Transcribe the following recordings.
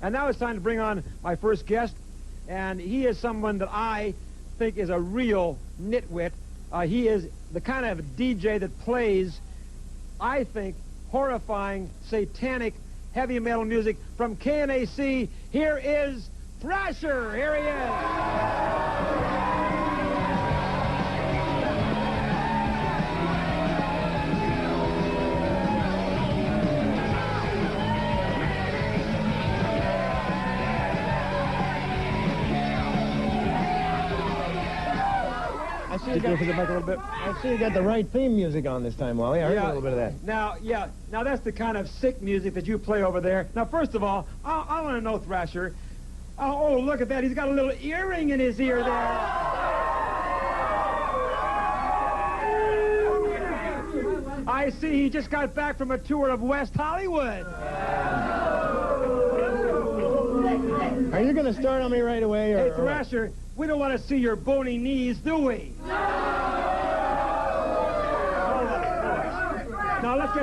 And now it's time to bring on my first guest, and he is someone that I think is a real nitwit. He is the kind of DJ that plays, I think, horrifying, satanic, heavy metal music from KNAC. Here is Thrasher. Here he is. I see you got the right theme music on this time, Wally. I heard a little bit of that. Now that's the kind of sick music that you play over there. Now, first of all, I want to know, Thrasher. Oh, look at that. He's got a little earring in his ear there. I see he just got back from a tour of West Hollywood. Are you going to start on me right away? Hey, Thrasher, we don't want to see your bony knees, do we? Now, let's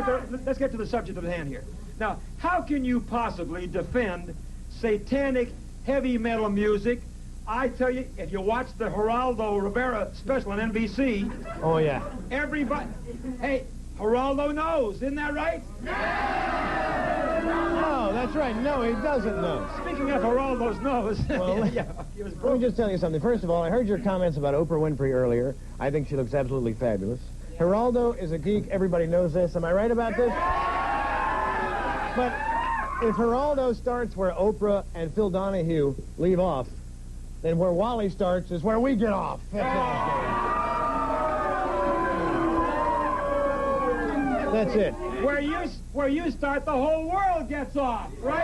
get to the subject at hand here. Now, how can you possibly defend satanic heavy metal music? I tell you, if you watch the Geraldo Rivera special on NBC... Oh, yeah. Everybody... Hey, Geraldo knows, isn't that right? No, that's right. No, he doesn't know. Speaking of Geraldo's nose... Well, let me just tell you something. First of all, I heard your comments about Oprah Winfrey earlier. I think she looks absolutely fabulous. Geraldo is a geek. Everybody knows this. Am I right about this? But if Geraldo starts where Oprah and Phil Donahue leave off, then where Wally starts is where we get off. That's it. Where you start, the whole world gets off, right?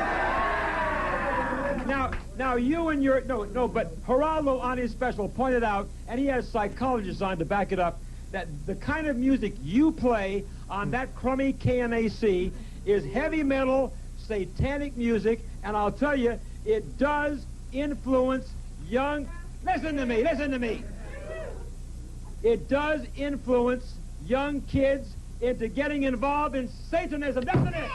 Now you and your... No, but Geraldo on his special pointed out, and he has psychologists on to back it up, that the kind of music you play on that crummy KNAC is heavy metal, satanic music, and I'll tell you, it does influence young... Listen to me. It does influence young kids into getting involved in Satanism, doesn't it?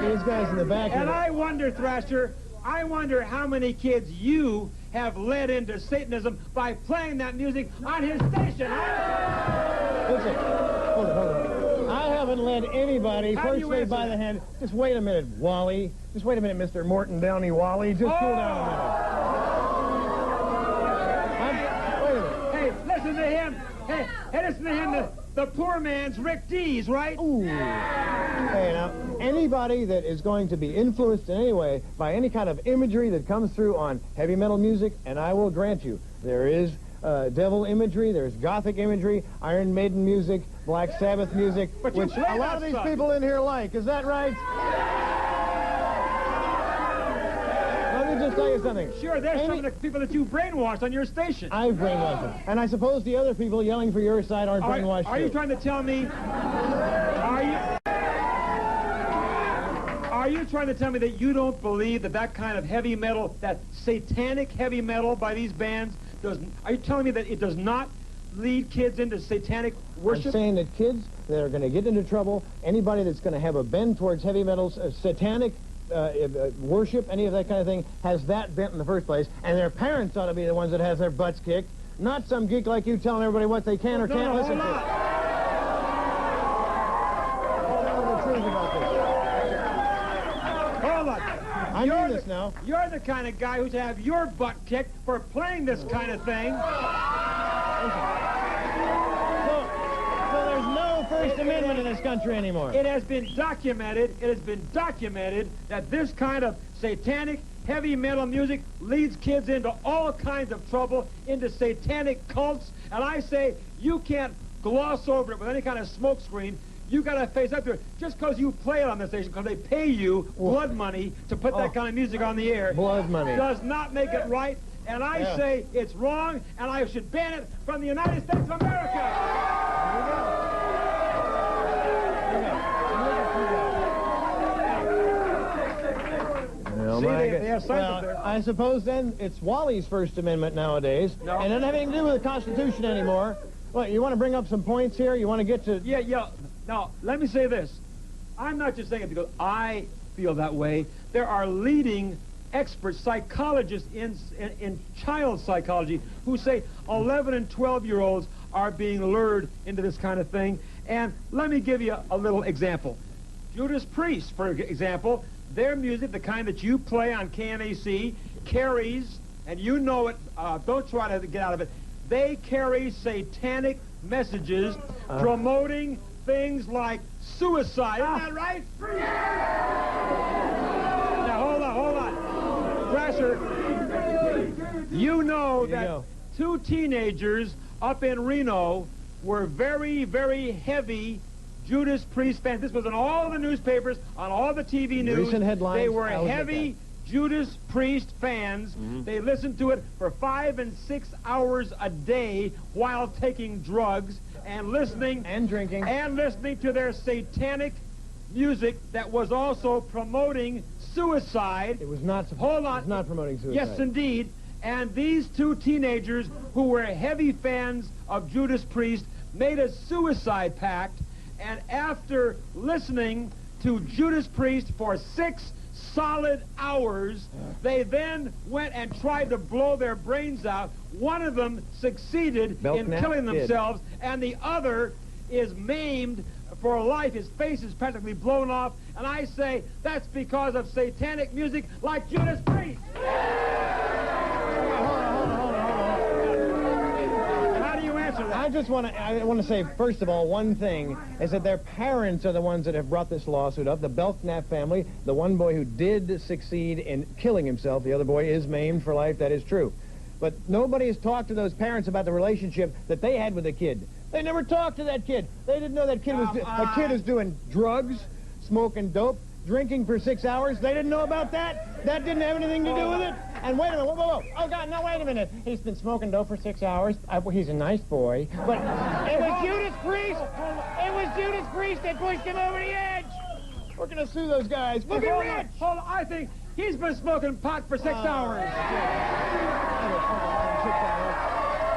These guys in the back... And I wonder, Thrasher, how many kids you have led into Satanism by playing that music on his station, huh? Listen, hold on. I haven't led anybody personally by the hand. Just wait a minute, Wally. Just wait a minute, Mr. Morton Downey Wally. Just cool down a minute. Wait a minute. Hey, listen to him. Hey, listen to him, the poor man's Rick Dees, right? Ooh. Hey, now, anybody that is going to be influenced in any way by any kind of imagery that comes through on heavy metal music, and I will grant you, there is devil imagery, there's gothic imagery, Iron Maiden music, Black Sabbath music, which a lot of these people in here like. Is that right? Let me just tell you something. Sure, there's some of the people that you brainwashed on your station. I've brainwashed them. And I suppose the other people yelling for your side aren't brainwashed too. Are you trying to tell me... Are you trying to tell me that you don't believe that kind of heavy metal, that satanic heavy metal by these bands, are you telling me that it does not lead kids into satanic worship? I'm saying that kids that are going to get into trouble, anybody that's going to have a bend towards heavy metal, satanic worship, any of that kind of thing, has that bent in the first place, and their parents ought to be the ones that has their butts kicked, not some geek like you telling everybody what they can or can't listen to. Hold on, the truth about this. Hold on. I mean this now. You're the kind of guy who's to have your butt kicked for playing this kind of thing. So there's no First Amendment in this country anymore. It has been documented that this kind of satanic heavy metal music leads kids into all kinds of trouble, into satanic cults, and I say you can't gloss over it with any kind of smoke screen. You got to face up to it. Just because you play it on the station, because they pay you blood money to put that kind of music on the air, blood money does not make it right. And I say it's wrong, and I should ban it from the United States of America. Well, I suppose then it's Wally's First Amendment nowadays, and it doesn't have anything to do with the Constitution anymore. What, you want to bring up some points here? You want to get to... Yeah. Now, let me say this. I'm not just saying it because I feel that way. There are leading expert psychologists in child psychology who say 11 and 12-year-olds are being lured into this kind of thing. And let me give you a little example. Judas Priest, for example, their music, the kind that you play on KNAC, carries, and you know it, don't try to get out of it, they carry satanic messages promoting things like suicide. Isn't that right? Now, hold on. Thrasher, you know that two teenagers up in Reno were very, very heavy Judas Priest fans. This was in all the newspapers, on all the TV news. Recent headlines. They were heavy Judas Priest fans. They listened to it for 5 and 6 hours a day while taking drugs and listening and drinking and listening to their satanic music that was also promoting suicide. It was not. Hold on. It was not promoting suicide. Yes, indeed. And these two teenagers who were heavy fans of Judas Priest made a suicide pact, and after listening to Judas Priest for 6 solid hours, they then went and tried to blow their brains out. One of them succeeded in killing themselves, and the other is maimed for life. His face is practically blown off, and I say that's because of satanic music like Judas Priest. I want to say, first of all, one thing is that their parents are the ones that have brought this lawsuit up. The Belknap family, the one boy who did succeed in killing himself, the other boy is maimed for life, that is true. But nobody has talked to those parents about the relationship that they had with the kid. They never talked to that kid. They didn't know that kid was doing drugs, smoking dope, drinking for 6 hours. They didn't know about that. That didn't have anything to do with it. And wait a minute, whoa. Oh, God, no, wait a minute. He's been smoking dope for 6 hours. He's a nice boy. But it was Judas Priest. It was Judas Priest that pushed him over the edge. We're going to sue those guys. We'll be rich. Hold on. I think he's been smoking pot for 6 hours.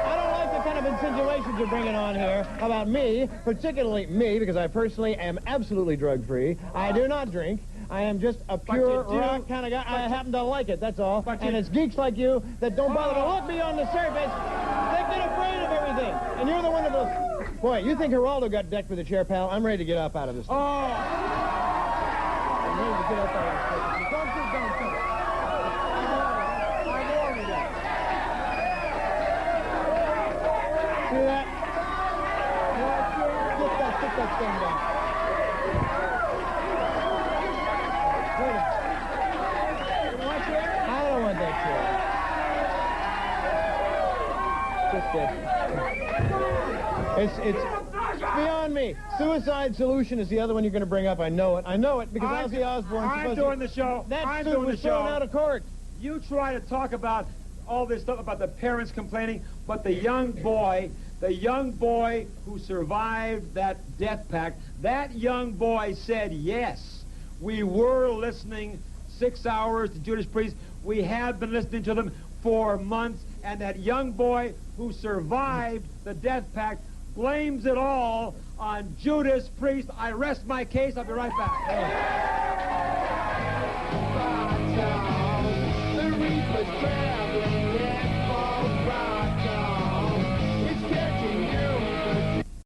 I don't like the kind of insinuations you're bringing on here about me, particularly me, because I personally am absolutely drug-free. I do not drink. I am just a pure rock kind of guy. I happen to like it, that's all. And it's geeks like you that don't bother to look beyond the surface. They get afraid of everything. And you're the one that will... Boy, you think Geraldo got decked with a chair, pal? I'm ready to get up out of this thing. I'm ready to get up out of this thing. Don't shoot. I warned you that. See that? Get that thing down. I don't want that chair. It's beyond me. Suicide Solution is the other one you're going to bring up. I know it. I know it because Ozzy Osbourne. I'm doing the show. That suit was thrown out of court. You try to talk about all this stuff about the parents complaining, but the young boy who survived that death pact, that young boy said, yes, we were listening 6 hours to Judas Priest. We have been listening to them for months, and that young boy who survived the death pact blames it all on Judas Priest. I rest my case. I'll be right back.